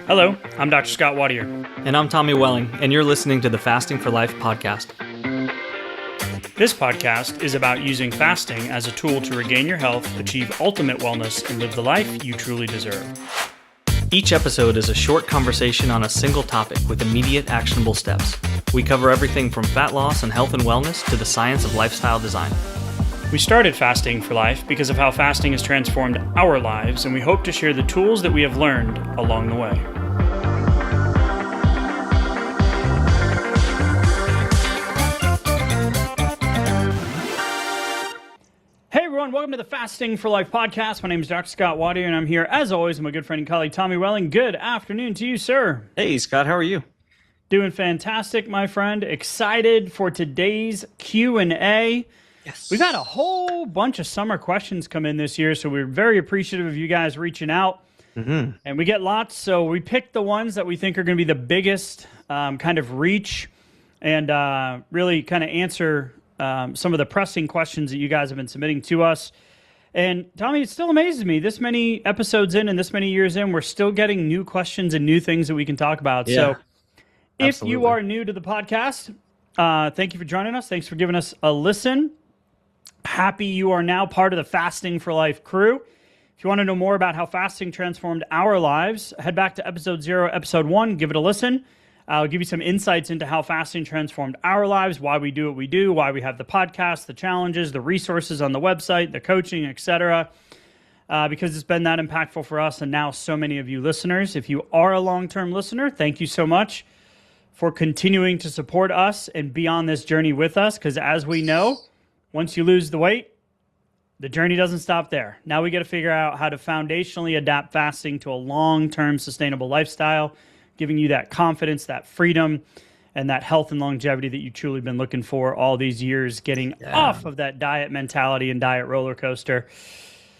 Hello, I'm Dr. Scott Watier. And I'm Tommy Welling, and you're listening to the Fasting for Life podcast. This podcast is about using fasting as a tool to regain your health, achieve ultimate wellness, and live the life you truly deserve. Each episode is a short conversation on a single topic with immediate actionable steps. We cover everything from fat loss and health and wellness to the science of lifestyle design. We started Fasting for Life because of how fasting has transformed our lives, and we hope to share the tools that we have learned along the way. Hey everyone, welcome to the Fasting for Life podcast. My name is Dr. Scott Watier, and I'm here, as always, with my good friend and colleague, Tommy Welling. Good afternoon to you, sir. Hey, Scott, how are you? Doing fantastic, my friend. Excited for today's Q&A. Yes. We've had a whole bunch of summer questions come in this year, so we're very appreciative of you guys reaching out. Mm-hmm. And we get lots, so we picked the ones that we think are going to be the biggest kind of reach and really kind of answer some of the pressing questions that you guys have been submitting to us. And Tommy, it still amazes me, this many episodes in and this many years in, we're still getting new questions and new things that we can talk about. Yeah, so if absolutely. you are new to the podcast, thank you for joining us. Thanks for giving us a listen. Happy you are now part of the Fasting for Life crew. If you want to know more about how fasting transformed our lives, head back to episode 0, episode 1, give it a listen. I'll give you some insights into how fasting transformed our lives, why we do what we do, why we have the podcast, the challenges, the resources on the website, the coaching, etc. Because it's been that impactful for us and now so many of you listeners. If you are a long-term listener, thank you so much for continuing to support us and be on this journey with us. Because as we know, once you lose the weight, the journey doesn't stop there. Now we got to figure out how to foundationally adapt fasting to a long-term sustainable lifestyle, giving you that confidence, that freedom, and that health and longevity that you've truly been looking for all these years, getting off of that diet mentality and diet roller coaster.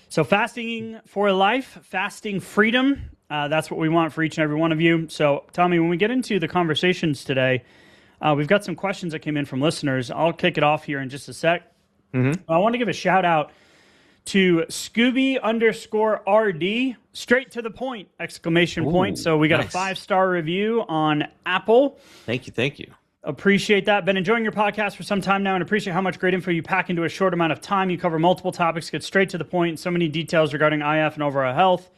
So fasting for life, fasting freedom, that's what we want for each and every one of you. So Tommy, when we get into the conversations today, we've got some questions that came in from listeners. I'll kick it off here in just a sec. Mm-hmm. I want to give a shout out to Scooby_RD, straight to the point, exclamation point. So we got a 5-star review on Apple. Thank you. Appreciate that. Been enjoying your podcast for some time now and appreciate how much great info you pack into a short amount of time. You cover multiple topics, get straight to the point, so many details regarding IF and overall health.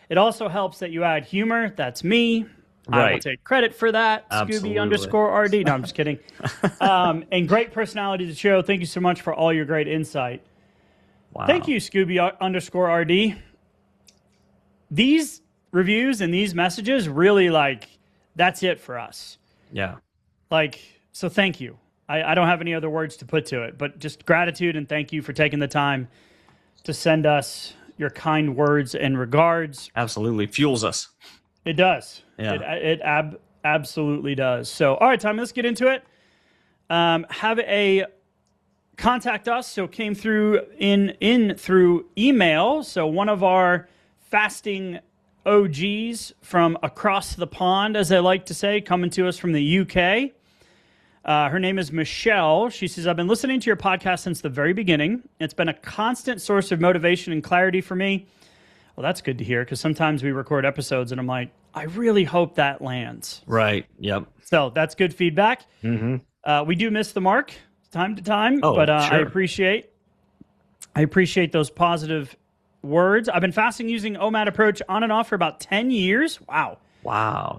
It also helps that you add humor. That's me. Right. I will take credit for that. Absolutely. Scooby_RD. No, I'm just kidding. And great personality to the show. Thank you so much for all your great insight. Wow. Thank you, Scooby_RD. These reviews and these messages really, that's it for us. Yeah. So thank you. I don't have any other words to put to it, but just gratitude and thank you for taking the time to send us your kind words and regards. Absolutely. Fuels us. It does. Yeah. It absolutely does. So, all right, Tommy, let's get into it. Have a contact us. So, came through through email. So, one of our fasting OGs from across the pond, as I like to say, coming to us from the UK. Her name is Michelle. She says, I've been listening to your podcast since the very beginning. It's been a constant source of motivation and clarity for me. Well, that's good to hear because sometimes we record episodes and I'm like, I really hope that lands. Right. Yep. So that's good feedback. Mm-hmm. We do miss the mark time to time, but sure. I appreciate those positive words. I've been fasting using OMAD approach on and off for about 10 years. Wow.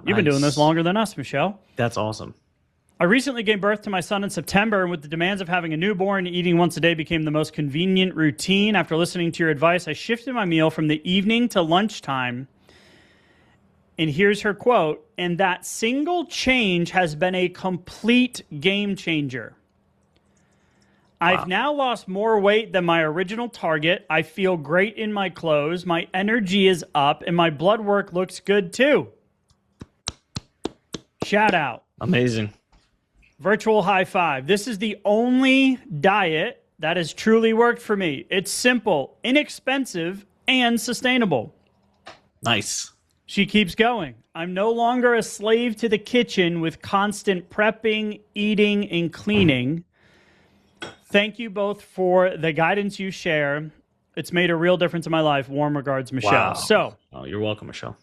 You've been doing this longer than us, Michelle. That's awesome. I recently gave birth to my son in September, and with the demands of having a newborn, eating once a day became the most convenient routine. After listening to your advice, I shifted my meal from the evening to lunchtime. And here's her quote, and that single change has been a complete game changer. Wow. I've now lost more weight than my original target. I feel great in my clothes. My energy is up, and my blood work looks good too. Shout out. Amazing. Virtual high five. This is the only diet that has truly worked for me. It's simple, inexpensive, and sustainable. Nice. She keeps going. I'm no longer a slave to the kitchen with constant prepping, eating, and cleaning. Thank you both for the guidance you share. It's made a real difference in my life. Warm regards, Michelle. Wow. So, you're welcome, Michelle.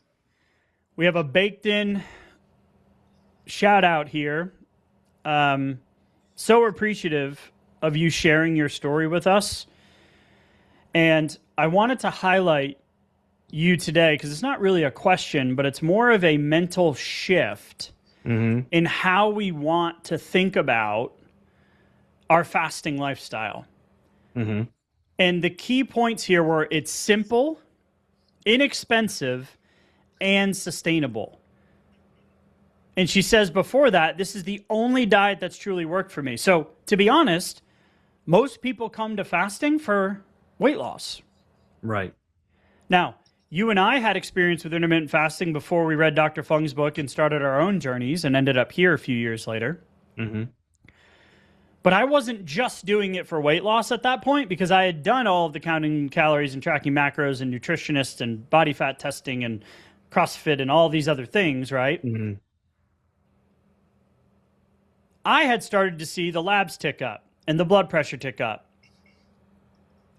We have a baked in shout out here. So appreciative of you sharing your story with us. And I wanted to highlight you today because it's not really a question, but it's more of a mental shift in how we want to think about our fasting lifestyle. And the key points here were it's simple, inexpensive, and sustainable. And she says before that, this is the only diet that's truly worked for me. So to be honest, most people come to fasting for weight loss. Right. Now, you and I had experience with intermittent fasting before we read Dr. Fung's book and started our own journeys and ended up here a few years later. But I wasn't just doing it for weight loss at that point because I had done all of the counting calories and tracking macros and nutritionists and body fat testing and CrossFit and all these other things, right? I had started to see the labs tick up and the blood pressure tick up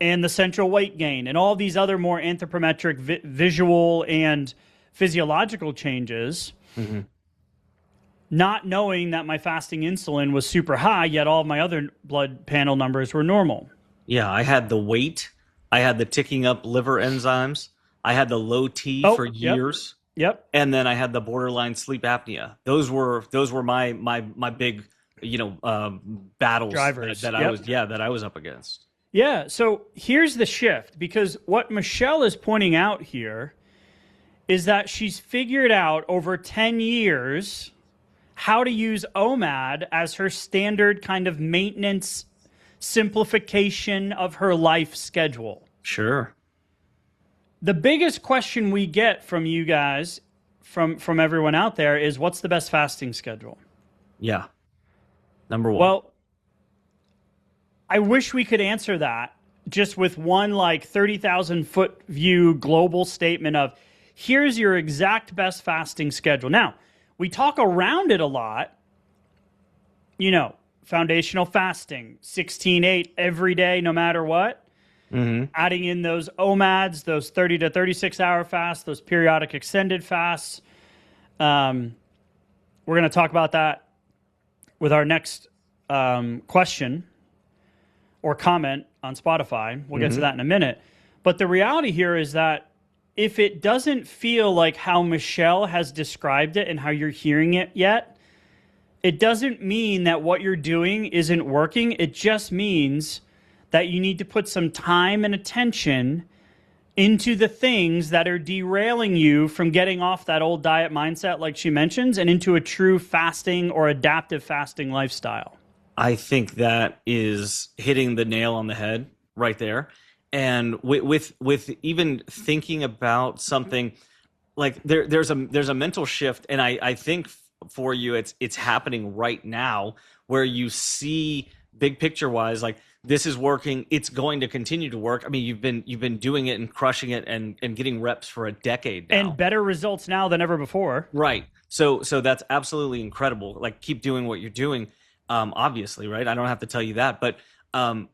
and the central weight gain and all these other more anthropometric visual and physiological changes, not knowing that my fasting insulin was super high, yet all of my other blood panel numbers were normal. Yeah, I had the weight. I had the ticking up liver enzymes. I had the low T for years. Yep. And then I had the borderline sleep apnea. Those were my big, battles drivers that I was up against. Yeah. So here's the shift, because what Michelle is pointing out here is that she's figured out over 10 years how to use OMAD as her standard kind of maintenance simplification of her life schedule. Sure. The biggest question we get from you guys, from everyone out there, is what's the best fasting schedule? Yeah. Number one. Well, I wish we could answer that just with one 30,000 foot view global statement of here's your exact best fasting schedule. Now, we talk around it a lot, foundational fasting, 16-8 every day, no matter what. Adding in those OMADs, those 30 to 36 hour fasts, those periodic extended fasts. We're going to talk about that with our next question or comment on Spotify. We'll get to that in a minute. But the reality here is that if it doesn't feel like how Michelle has described it and how you're hearing it yet, it doesn't mean that what you're doing isn't working. It just means that you need to put some time and attention into the things that are derailing you from getting off that old diet mindset, like she mentions, and into a true fasting or adaptive fasting lifestyle. I think that is hitting the nail on the head right there. And with even thinking about something like there's a mental shift, and I think for you it's happening right now, where you see big picture wise, like this is working, it's going to continue to work. I mean, you've been doing it and crushing it and getting reps for a decade now. And better results now than ever before. Right. So that's absolutely incredible. Like, keep doing what you're doing. Obviously, right? I don't have to tell you that, but I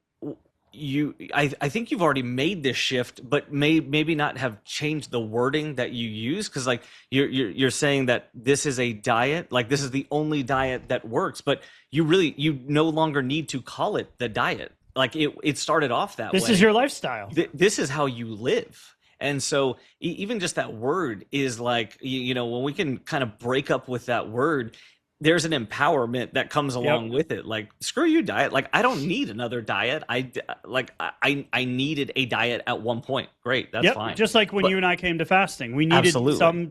think you've already made this shift, but maybe not have changed the wording that you use, because like you're saying that this is a diet, like this is the only diet that works, but you no longer need to call it the diet. Like it started off that way. This is your lifestyle. This is how you live. And so even just that word is like, when we can kind of break up with that word, there's an empowerment that comes along with it. Like, screw you, diet. Like, I don't need another diet. I needed a diet at one point. Great, that's fine. Just like when you and I came to fasting, we needed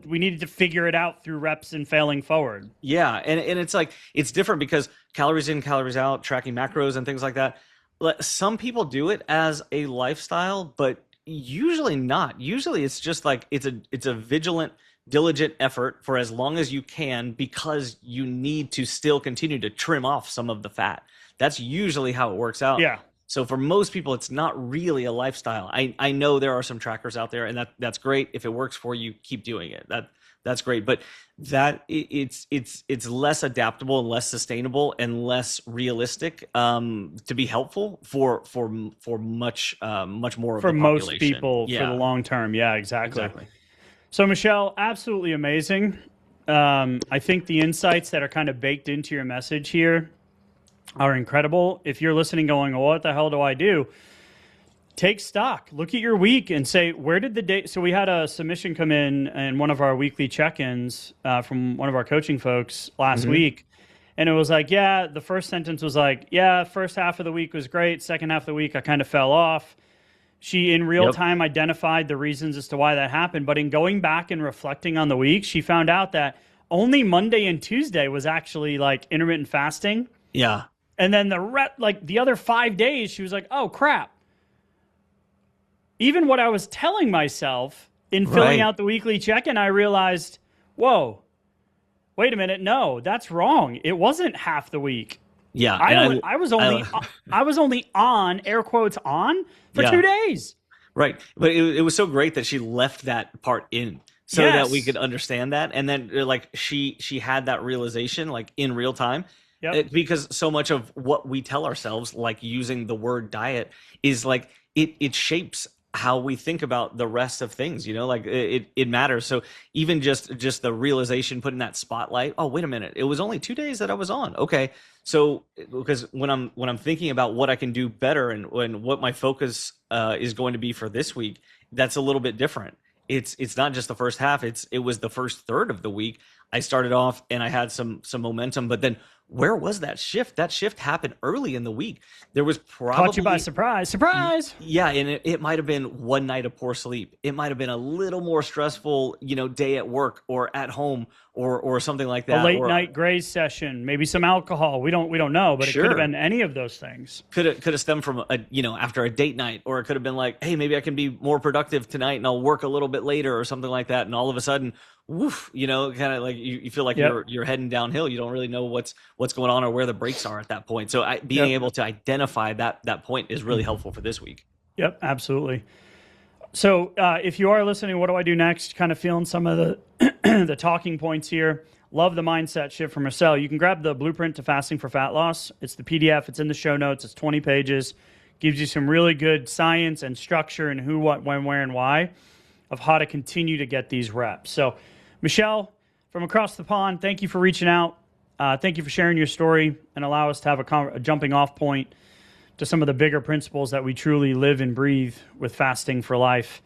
we needed to figure it out through reps and failing forward. Yeah, and it's like it's different because calories in, calories out, tracking macros and things like that. Some people do it as a lifestyle, but usually not. Usually, it's just like it's a vigilant, diligent effort for as long as you can, because you need to still continue to trim off some of the fat. That's usually how it works out. Yeah. So for most people, it's not really a lifestyle. I know there are some trackers out there, and that's great. If it works for you, keep doing it. That's great. But it's less adaptable and less sustainable and less realistic to be helpful for much more of the population. Most people for the long term. Yeah, exactly. So, Michelle, absolutely amazing. I think the insights that are kind of baked into your message here are incredible. If you're listening going, well, what the hell do I do? Take stock, look at your week and say, where did the day? So we had a submission come in one of our weekly check-ins from one of our coaching folks last week. And it was like, yeah, the first sentence was like, yeah, first half of the week was great. Second half of the week, I kind of fell off. She, in real time, identified the reasons as to why that happened. But in going back and reflecting on the week, she found out that only Monday and Tuesday was actually like intermittent fasting. Yeah. And then the other 5 days, she was like, oh, crap. Even what I was telling myself in filling out the weekly check-in, I realized, whoa, wait a minute. No, that's wrong. It wasn't half the week. Yeah, I was only on, air quotes, on for 2 days. Right. But it was so great that she left that part in so that we could understand that. And then like she had that realization like in real time. Because so much of what we tell ourselves, like using the word diet, is like it shapes how we think about the rest of things, like it matters. So even just the realization, putting that spotlight, oh, wait a minute, it was only 2 days that I was on. Okay. So because when I'm thinking about what I can do better and what my focus is going to be for this week, that's a little bit different. It's not just the first half. It was the first third of the week. I started off and I had some momentum, but then where was that shift? That shift happened early in the week. There was probably caught you by surprise. Yeah, and it might have been one night of poor sleep. It might have been a little more stressful, day at work or at home or something like that. A late night graze session, maybe some alcohol. We don't know, but it could have been any of those things. Could have stemmed from after a date night, or it could have been like, hey, maybe I can be more productive tonight and I'll work a little bit later or something like that. And all of a sudden, woof, kind of like you feel like you're heading downhill. You don't really know what's going on or where the brakes are at that point. So being able to identify that point is really helpful for this week. Yep, absolutely. So if you are listening, what do I do next? Kind of feeling some of the the talking points here. Love the mindset shift from Marcel. You can grab the Blueprint to Fasting for Fat Loss. It's the PDF. It's in the show notes. It's 20 pages. Gives you some really good science and structure and who, what, when, where, and why of how to continue to get these reps. So, Michelle, from across the pond, thank you for reaching out. Thank you for sharing your story and allow us to have a jumping off point to some of the bigger principles that we truly live and breathe with fasting for life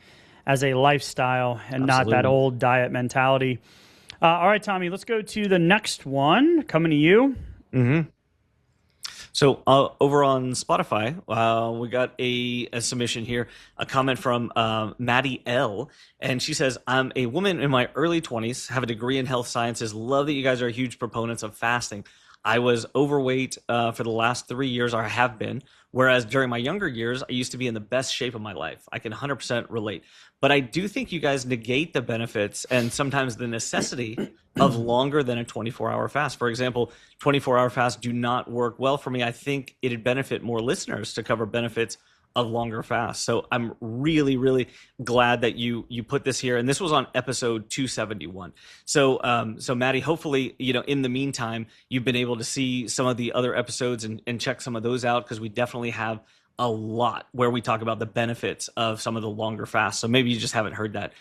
as a lifestyle and not that old diet mentality. All right, Tommy, let's go to the next one. Coming to you. Mm-hmm. So over on Spotify, we got a submission here, a comment from Maddie L. And she says, I'm a woman in my early 20s, have a degree in health sciences, love that you guys are huge proponents of fasting. I was overweight for the last 3 years, or I have been, whereas during my younger years, I used to be in the best shape of my life. I can 100% relate. But I do think you guys negate the benefits and sometimes the necessity of longer than a 24-hour fast. For example, 24-hour fasts do not work well for me. I think it'd benefit more listeners to cover benefits of longer fasts. So I'm really, really glad that you put this here. And this was on episode 271. So Maddie, hopefully, in the meantime, you've been able to see some of the other episodes and check some of those out, because we definitely have a lot where we talk about the benefits of some of the longer fasts. So maybe you just haven't heard that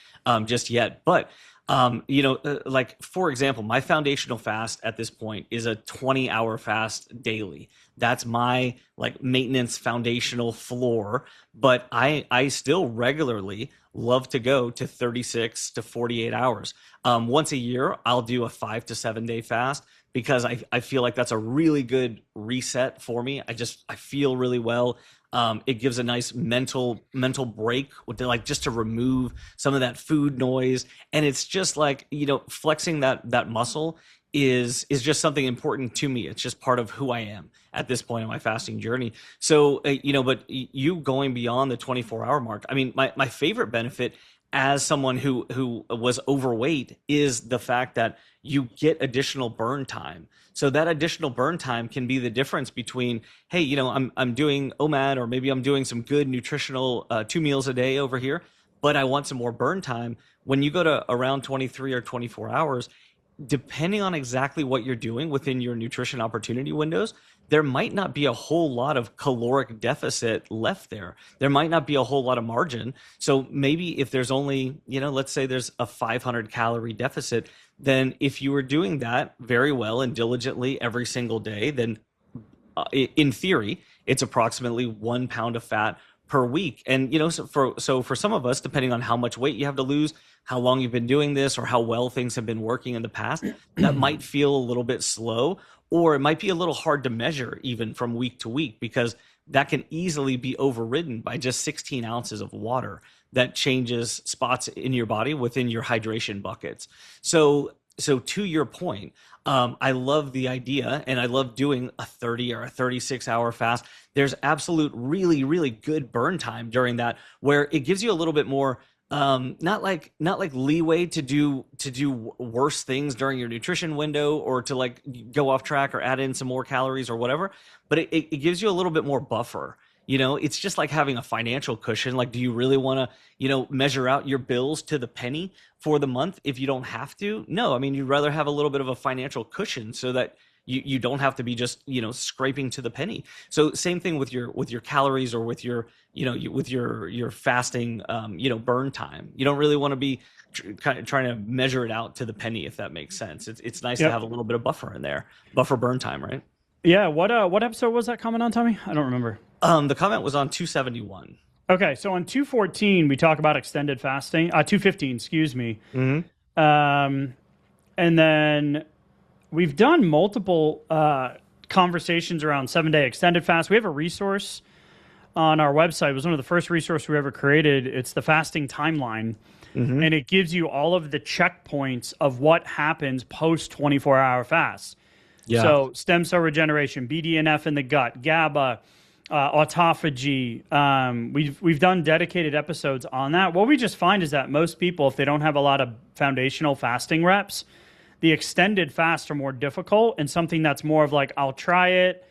just yet. But like, for example, my foundational fast at this point is a 20-hour fast daily. That's my like maintenance foundational floor. But I still regularly love to go to 36 to 48 hours. Once a year, I'll do a 5 to 7 day fast, because I feel like that's a really good reset for me. I feel really well. It gives a nice mental break just to remove some of that food noise. And it's just like, flexing that muscle is just something important to me. It's just part of who I am at this point in my fasting journey. So, but you going beyond the 24-hour mark, I mean, my favorite benefit as someone who was overweight is the fact that you get additional burn time. So that additional burn time can be the difference between, hey, I'm doing OMAD, or maybe I'm doing some good nutritional 2 meals a day over here, but I want some more burn time. When you go to around 23 or 24 hours, depending on exactly what you're doing within your nutrition opportunity windows, there might not be a whole lot of caloric deficit left there. There might not be a whole lot of margin. So maybe if there's only, let's say there's a 500 calorie deficit, then if you were doing that very well and diligently every single day, then in theory, it's approximately 1 pound of fat per week. And so for some of us, depending on how much weight you have to lose, how long you've been doing this, or how well things have been working in the past, that might feel a little bit slow, or it might be a little hard to measure even from week to week, because that can easily be overridden by just 16 ounces of water that changes spots in your body within your hydration buckets. So to your point, I love the idea, and I love doing a 30 or a 36-hour fast. There's absolute really, really good burn time during that, where it gives you a little bit more, not like leeway to do worse things during your nutrition window, or to like go off track or add in some more calories or whatever, but it gives you a little bit more buffer. It's just like having a financial cushion. Like, do you really want to, measure out your bills to the penny for the month if you don't have to? No, I mean, you'd rather have a little bit of a financial cushion so that you don't have to be just, scraping to the penny. So same thing with your calories, or with your, with your fasting, burn time. You don't really want to be kind of trying to measure it out to the penny, if that makes sense. It's nice to have a little bit of buffer in there, buffer burn time, right? Yeah. What episode was that comment on, Tommy? I don't remember. The comment was on 271. Okay, so on 214 we talk about extended fasting. 215, excuse me. Mm-hmm. And then we've done multiple conversations around 7-day extended fast. We have a resource on our website. It was one of the first resources we ever created. It's the fasting timeline, and it gives you all of the checkpoints of what happens post 24-hour fast. Yeah. So stem cell regeneration, BDNF in the gut, GABA, autophagy. We've done dedicated episodes on that. What we just find is that most people, if they don't have a lot of foundational fasting reps, the extended fasts are more difficult, and something that's more of like, I'll try it,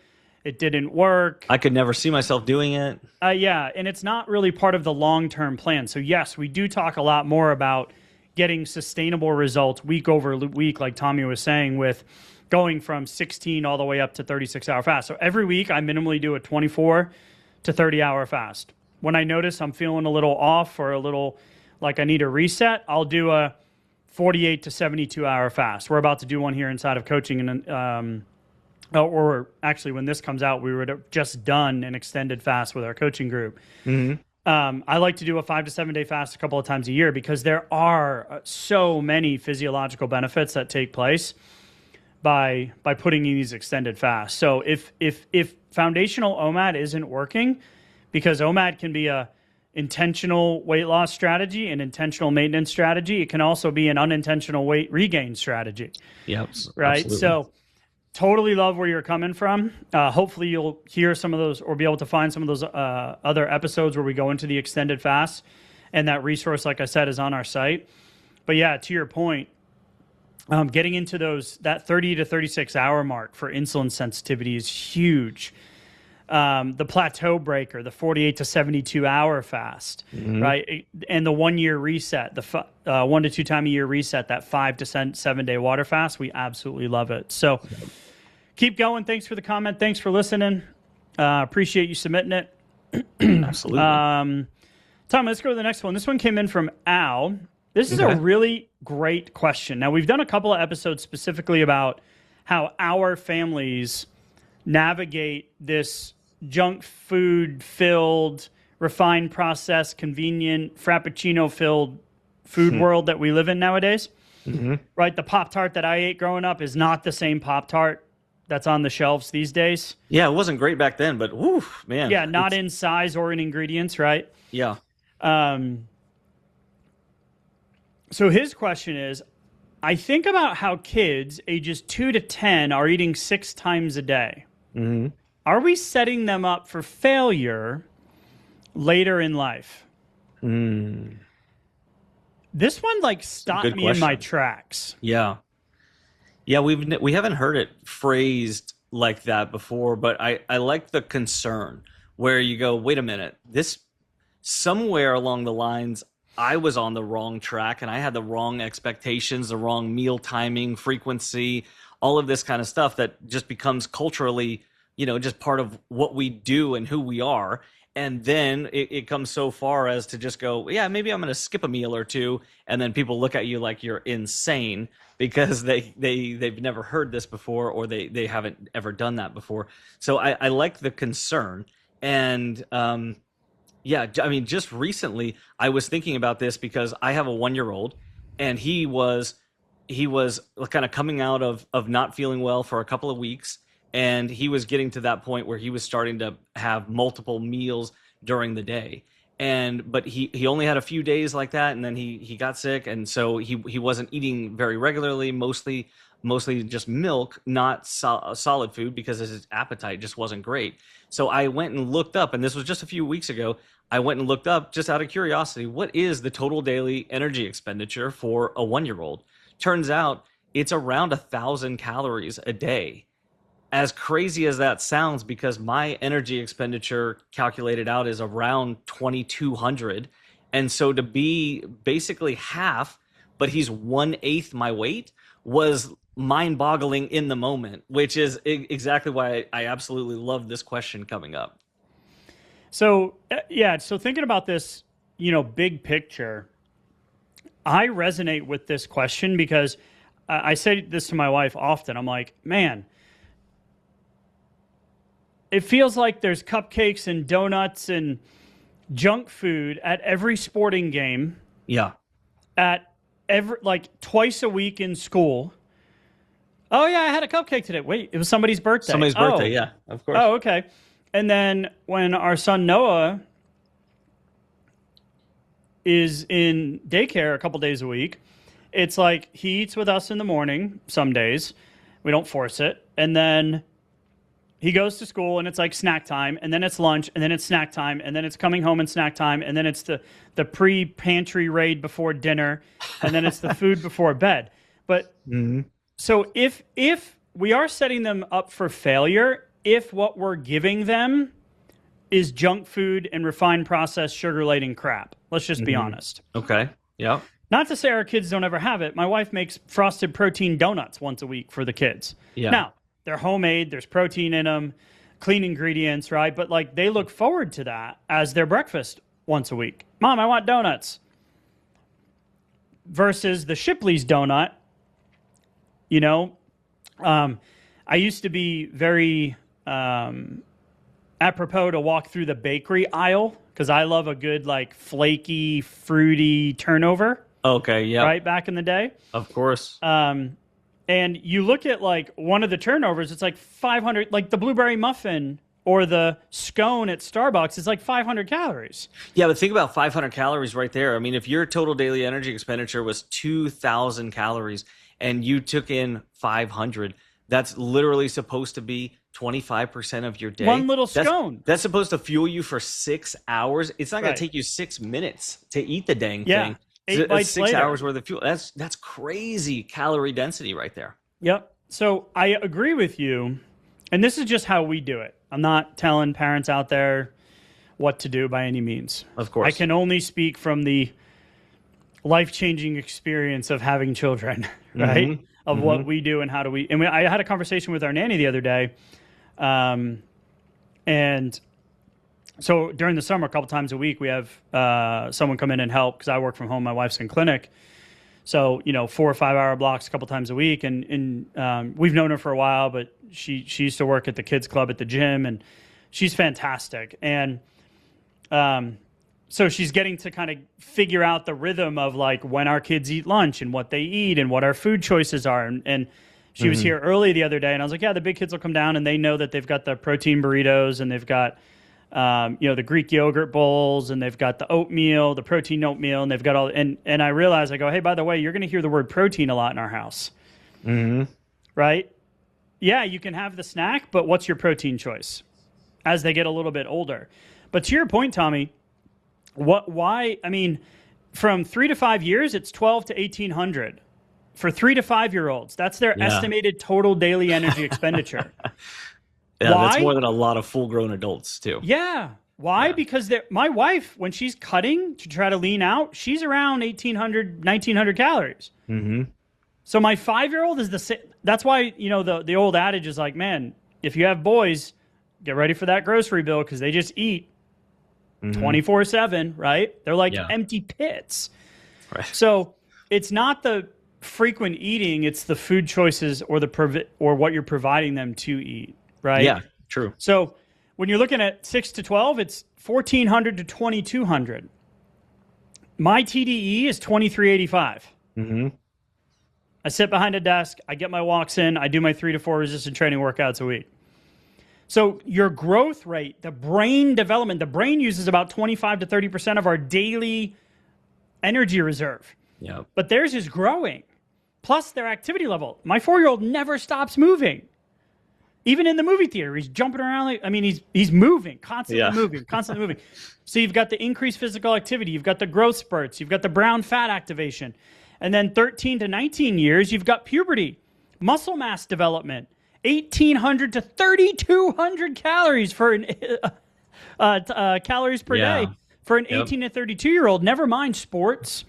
it didn't work, I could never see myself doing it. Yeah, and it's not really part of the long-term plan. So yes, we do talk a lot more about getting sustainable results week over week, like Tommy was saying, with going from 16 all the way up to 36-hour fast. So every week I minimally do a 24 to 30-hour fast. When I notice I'm feeling a little off, or a little like I need a reset, I'll do a 48 to 72-hour fast. We're about to do one here inside of coaching, and or actually when this comes out, we would have just done an extended fast with our coaching group. Mm-hmm. I like to do a 5 to 7 day fast a couple of times a year, because there are so many physiological benefits that take place by putting in these extended fasts. So if foundational OMAD isn't working, because OMAD can be a intentional weight loss strategy, an intentional maintenance strategy, it can also be an unintentional weight regain strategy. Yep. Right. Absolutely. So totally love where you're coming from. Hopefully you'll hear some of those, or be able to find some of those other episodes where we go into the extended fast, and that resource, like I said, is on our site. But yeah, to your point, getting into that 30 to 36 hour mark for insulin sensitivity is huge. The plateau breaker, the 48 to 72 hour fast, right? And the 1 year reset, the 1 to 2 time a year reset, that 5 to 7 day water fast, we absolutely love it. So keep going. Thanks for the comment. Thanks for listening. Appreciate you submitting it. Absolutely. Tom, let's go to the next one. This one came in from Al. This is a really great question. Now, we've done a couple of episodes specifically about how our families navigate this junk food-filled, refined, processed, convenient, frappuccino-filled food world that we live in nowadays. Right? The Pop-Tart that I ate growing up is not the same Pop-Tart that's on the shelves these days. Yeah, it wasn't great back then, but whew, man. Yeah, not in size or in ingredients, right? Yeah. So his question is, I think about how kids ages 2 to 10 are eating 6 times a day. Are we setting them up for failure later in life? This one stopped me in my tracks. Yeah. Yeah, we haven't heard it phrased like that before, but I like the concern where you go, wait a minute, this somewhere along the lines, I was on the wrong track and I had the wrong expectations, the wrong meal timing, frequency, all of this kind of stuff that just becomes culturally, just part of what we do and who we are. And then it comes so far as to just go, yeah, maybe I'm going to skip a meal or two. And then people look at you like you're insane because they've never heard this before, or they haven't ever done that before. So I like the concern. And yeah, I mean, just recently I was thinking about this because I have a 1-year-old, and he was kind of coming out of not feeling well for a couple of weeks. And he was getting to that point where he was starting to have multiple meals during the day. But he only had a few days like that, and then he got sick, and so he wasn't eating very regularly, mostly just milk, not solid food, because his appetite just wasn't great. So I went and looked up, and this was just a few weeks ago. I went and looked up, just out of curiosity, what is the total daily energy expenditure for a 1-year-old? Turns out it's around 1,000 calories a day. As crazy as that sounds, because my energy expenditure calculated out is around 2,200. And so to be basically half, but he's 1/8 my weight, was mind-boggling in the moment, which is exactly why I absolutely love this question coming up. So, yeah, so thinking about this, big picture, I resonate with this question because I say this to my wife often. I'm like, man, it feels like there's cupcakes and donuts and junk food at every sporting game. Yeah. At like twice a week in school. Oh, yeah, I had a cupcake today. Wait, it was somebody's birthday. Somebody's birthday, yeah, of course. Oh, okay. And then when our son Noah is in daycare a couple days a week, it's like he eats with us in the morning some days. We don't force it. And then he goes to school, and it's like snack time, and then it's lunch, and then it's snack time, and then it's coming home and snack time, and then it's the pre-pantry raid before dinner, and then it's the food before bed. But so if we are setting them up for failure, if what we're giving them is junk food and refined processed sugar-laden crap, let's just be honest. Okay. Yeah. Not to say our kids don't ever have it. My wife makes frosted protein donuts once a week for the kids. Yeah. Now, they're homemade, there's protein in them, clean ingredients, right? But like they look forward to that as their breakfast once a week. Mom, I want donuts. Versus the Shipley's donut, I used to be very apropos to walk through the bakery aisle because I love a good like flaky, fruity turnover. Okay, yeah. Right, back in the day. Of course. And you look at like one of the turnovers, it's like 500, like the blueberry muffin or the scone at Starbucks is like 500 calories. Yeah, but think about 500 calories right there. I mean, if your total daily energy expenditure was 2,000 calories and you took in 500, that's literally supposed to be 25% of your day. One little scone. That's supposed to fuel you for 6 hours. It's not going to take you 6 minutes to eat the dang thing. 8 bites 6 later. hours worth of fuel. That's crazy calorie density right there. Yep. So I agree with you. And this is just how we do it. I'm not telling parents out there what to do by any means. Of course. I can only speak from the life-changing experience of having children, right? Of what we do and how do we... And I had a conversation with our nanny the other day. And so during the summer, a couple times a week, we have someone come in and help because I work from home. My wife's in clinic. So, 4 or 5 hour blocks a couple times a week. And we've known her for a while, but she used to work at the kids club at the gym, and she's fantastic. And so she's getting to kind of figure out the rhythm of like when our kids eat lunch and what they eat and what our food choices are. And she was here early the other day, and I was like, yeah, the big kids will come down and they know that they've got the protein burritos and they've got the Greek yogurt bowls, and they've got the oatmeal, the protein oatmeal, and they've got all. And I realized, I go, hey, by the way, you're going to hear the word protein a lot in our house, right? Yeah, you can have the snack, but what's your protein choice as they get a little bit older? But to your point, Tommy, why? I mean, from 3 to 5 years, it's 12 to 1,800. For 3 to 5 year olds, that's their estimated total daily energy expenditure. Yeah, Why? that's more than a lot of full-grown adults, too. Yeah. Why? Yeah. Because my wife, when she's cutting to try to lean out, she's around 1,800, 1,900 calories. Mm-hmm. So my 5-year-old is the same. That's why, the old adage is like, man, if you have boys, get ready for that grocery bill because they just eat 24/7, right? They're like empty pits. Right. So it's not the frequent eating, it's the food choices or or what you're providing them to eat, right? Yeah, true. So when you're looking at 6 to 12, it's 1,400 to 2,200. My TDE is 2,385. Mm-hmm. I sit behind a desk, I get my walks in, I do my 3 to 4 resistance training workouts a week. So your growth rate, the brain development, the brain uses about 25 to 30% of our daily energy reserve. Yeah. But theirs is growing. Plus their activity level. My 4-year-old never stops moving. Even in the movie theater, he's jumping around. He's moving, constantly moving. So you've got the increased physical activity. You've got the growth spurts. You've got the brown fat activation. And then 13 to 19 years, you've got puberty, muscle mass development, 1,800 to 3,200 calories for calories per day for an 18 to 32-year-old. Never mind sports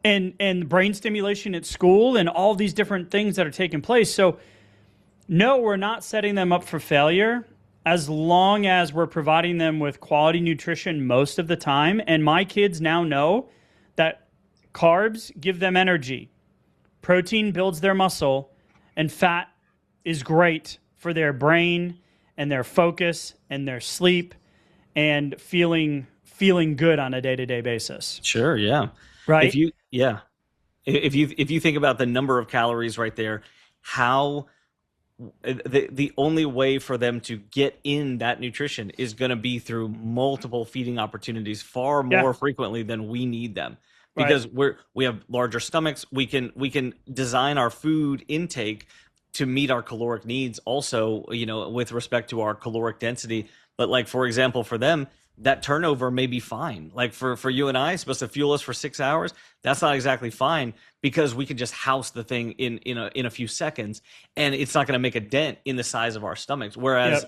and brain stimulation at school and all these different things that are taking place. So no, we're not setting them up for failure as long as we're providing them with quality nutrition most of the time. And my kids now know that carbs give them energy, protein builds their muscle, and fat is great for their brain and their focus and their sleep and feeling good on a day-to-day basis. Sure, yeah. Right? If you think about the number of calories right there, how the only way for them to get in that nutrition is going to be through multiple feeding opportunities far more frequently than we need them. Because we have larger stomachs, we can design our food intake to meet our caloric needs also, with respect to our caloric density. But like, for example, for them, that turnover may be fine. Like for you and I, it's supposed to fuel us for 6 hours. That's not exactly fine because we can just house the thing in a few seconds, and it's not going to make a dent in the size of our stomachs. Whereas,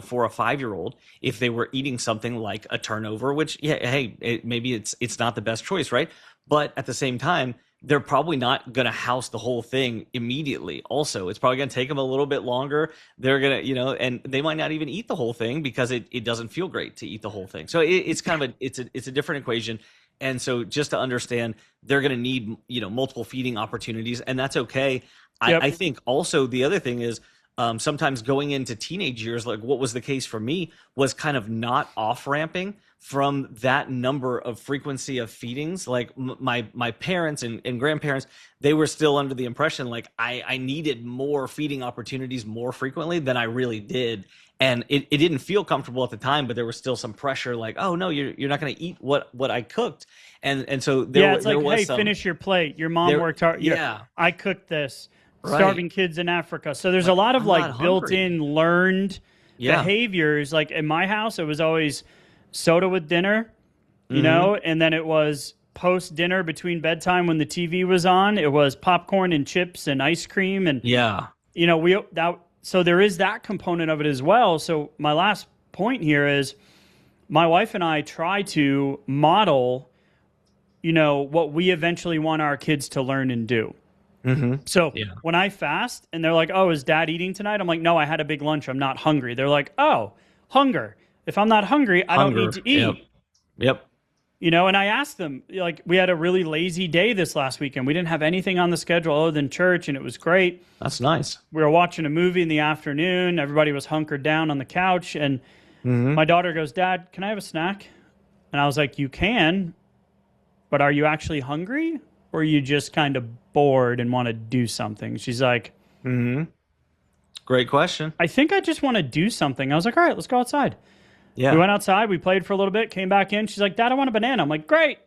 for a 5-year-old, if they were eating something like a turnover, which maybe it's not the best choice, right? But at the same time, they're probably not going to house the whole thing immediately. Also, it's probably going to take them a little bit longer. They're going to, and they might not even eat the whole thing because it doesn't feel great to eat the whole thing. So it's kind of it's a different equation. And so just to understand, they're going to need, multiple feeding opportunities, and that's okay. I think also the other thing is, sometimes going into teenage years, like what was the case for me, was kind of not off-ramping from that number of frequency of feedings. Like my parents and grandparents, they were still under the impression like I needed more feeding opportunities more frequently than I really did. And it didn't feel comfortable at the time, but there was still some pressure like, oh no, you're not going to eat what I cooked. And so it's like, hey, finish your plate. Your mom worked hard. I cooked this. Starving kids in Africa. So there's a lot of like built-in learned behaviors. Like in my house, it was always soda with dinner, and then it was post-dinner between bedtime when the TV was on. It was popcorn and chips and ice cream. And, so there is that component of it as well. So my last point here is my wife and I try to model, what we eventually want our kids to learn and do. Mm-hmm. So when I fast and they're like, oh, is dad eating tonight? I'm like, no, I had a big lunch. I'm not hungry. They're like, oh, hunger. If I'm not hungry, I don't need to eat. Yep. And I asked them, like, we had a really lazy day this last weekend. We didn't have anything on the schedule other than church, and it was great. That's nice. We were watching a movie in the afternoon. Everybody was hunkered down on the couch, and my daughter goes, Dad, can I have a snack? And I was like, you can, but are you actually hungry? Or are you just kind of bored and want to do something? She's like, Great question. I think I just want to do something. I was like, all right, let's go outside. Yeah. We went outside. We played for a little bit, came back in. She's like, Dad, I want a banana. I'm like, great.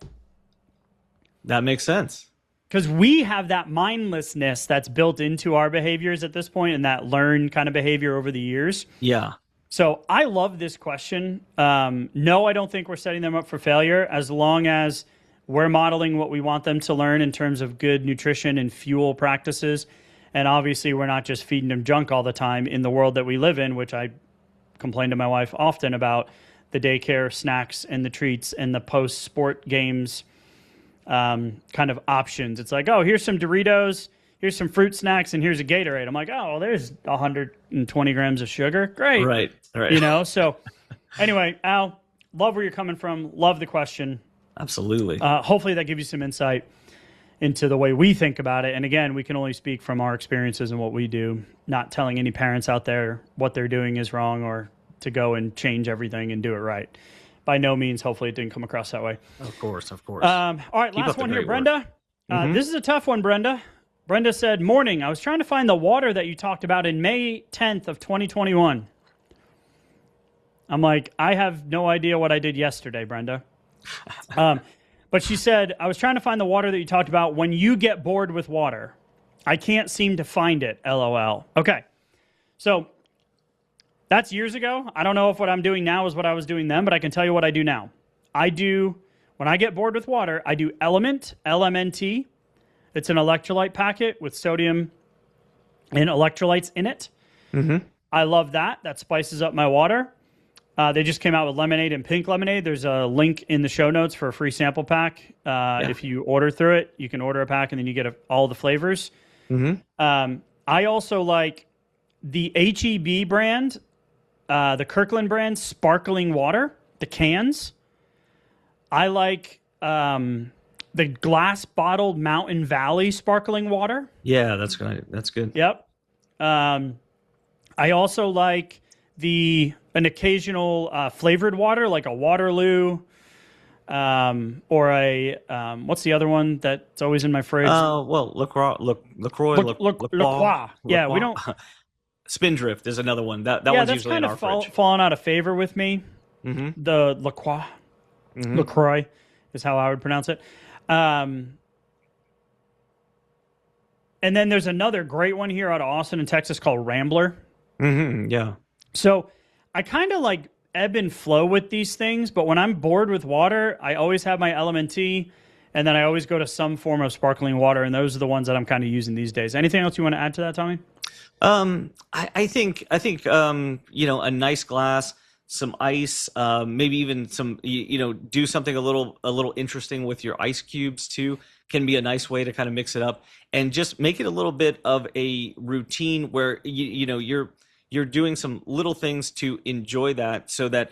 That makes sense. Because we have that mindlessness that's built into our behaviors at this point and that learned kind of behavior over the years. Yeah. So I love this question. No, I don't think we're setting them up for failure as long as we're modeling what we want them to learn in terms of good nutrition and fuel practices. And obviously, we're not just feeding them junk all the time in the world that we live in, which I complain to my wife often about. the daycare snacks and the treats and the post-sport games kind of options. It's like, oh, here's some Doritos, here's some fruit snacks, and here's a Gatorade. I'm like, oh, well, there's 120 grams of sugar. Great. Right. So anyway, Al, love where you're coming from. Love the question. Absolutely. Hopefully that gives you some insight into the way we think about it. And again, we can only speak from our experiences and what we do, not telling any parents out there what they're doing is wrong or to go and change everything and do it right. By no means, hopefully it didn't come across that way. Of course. All right, last one here, Brenda. This is a tough one, Brenda. Brenda said, morning, I was trying to find the water that you talked about in May 10th of 2021. I'm like, I have no idea what I did yesterday, Brenda. But she said, I was trying to find the water that you talked about when you get bored with water. I can't seem to find it, LOL. Okay, so that's years ago. I don't know if what I'm doing now is what I was doing then, but I can tell you what I do now. When I get bored with water, I do Element, LMNT. It's an electrolyte packet with sodium and electrolytes in it. Mm-hmm. I love that. That spices up my water. They just came out with lemonade and pink lemonade. There's a link in the show notes for a free sample pack. If you order through it, you can order a pack and then you get all the flavors. Mm-hmm. I also like the HEB brand, the Kirkland brand, sparkling water, the cans. I like the glass bottled Mountain Valley sparkling water. Yeah, that's good. That's good. Yep. I also like an occasional flavored water, like a Waterloo, or a what's the other one that's always in my fridge? Well, LaCroix. Yeah, we don't. Spindrift is another one. That one's usually in our fridge. That's fallen out of favor with me. Mm-hmm. The LaCroix, LaCroix is how I would pronounce it. And then there's another great one here out of Austin in Texas called Rambler. Mm-hmm. Yeah. So I kind of like ebb and flow with these things, but when I'm bored with water, I always have my LMNT, and then I always go to some form of sparkling water, and those are the ones that I'm kind of using these days. Anything else you want to add to that, Tommy? I think a nice glass, some ice, maybe even some do something a little interesting with your ice cubes too, can be a nice way to kind of mix it up and just make it a little bit of a routine where you're doing some little things to enjoy that, so that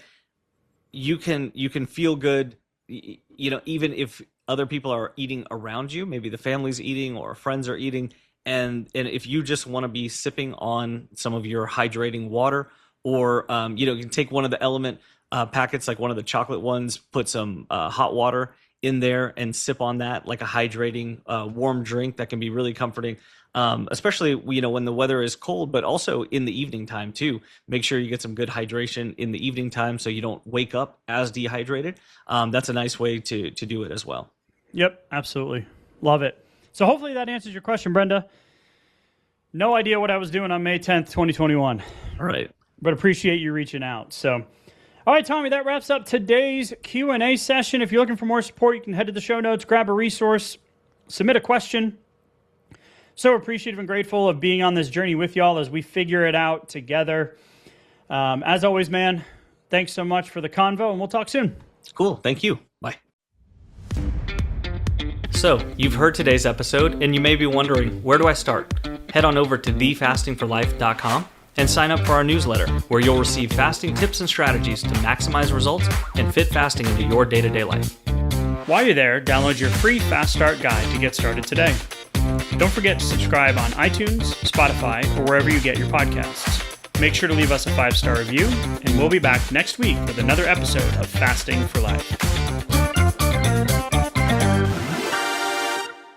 you can feel good, even if other people are eating around you, maybe the family's eating or friends are eating, and if you just want to be sipping on some of your hydrating water, or you can take one of the Element packets, like one of the chocolate ones, put some hot water in there and sip on that like a hydrating warm drink. That can be really comforting. Especially when the weather is cold, but also in the evening time too. Make sure you get some good hydration in the evening time so you don't wake up as dehydrated. That's a nice way to do it as well. Yep, absolutely. Love it. So hopefully that answers your question, Brenda. No idea what I was doing on May 10th, 2021. All right. But appreciate you reaching out. So, all right, Tommy, that wraps up today's Q&A session. If you're looking for more support, you can head to the show notes, grab a resource, submit a question. So appreciative and grateful of being on this journey with y'all as we figure it out together. As always, man, thanks so much for the convo, and we'll talk soon. Cool. Thank you. Bye. So, you've heard today's episode, and you may be wondering, where do I start? Head on over to thefastingforlife.com and sign up for our newsletter, where you'll receive fasting tips and strategies to maximize results and fit fasting into your day-to-day life. While you're there, download your free Fast Start guide to get started today. Don't forget to subscribe on iTunes, Spotify, or wherever you get your podcasts. Make sure to leave us a 5-star review, and we'll be back next week with another episode of Fasting for Life.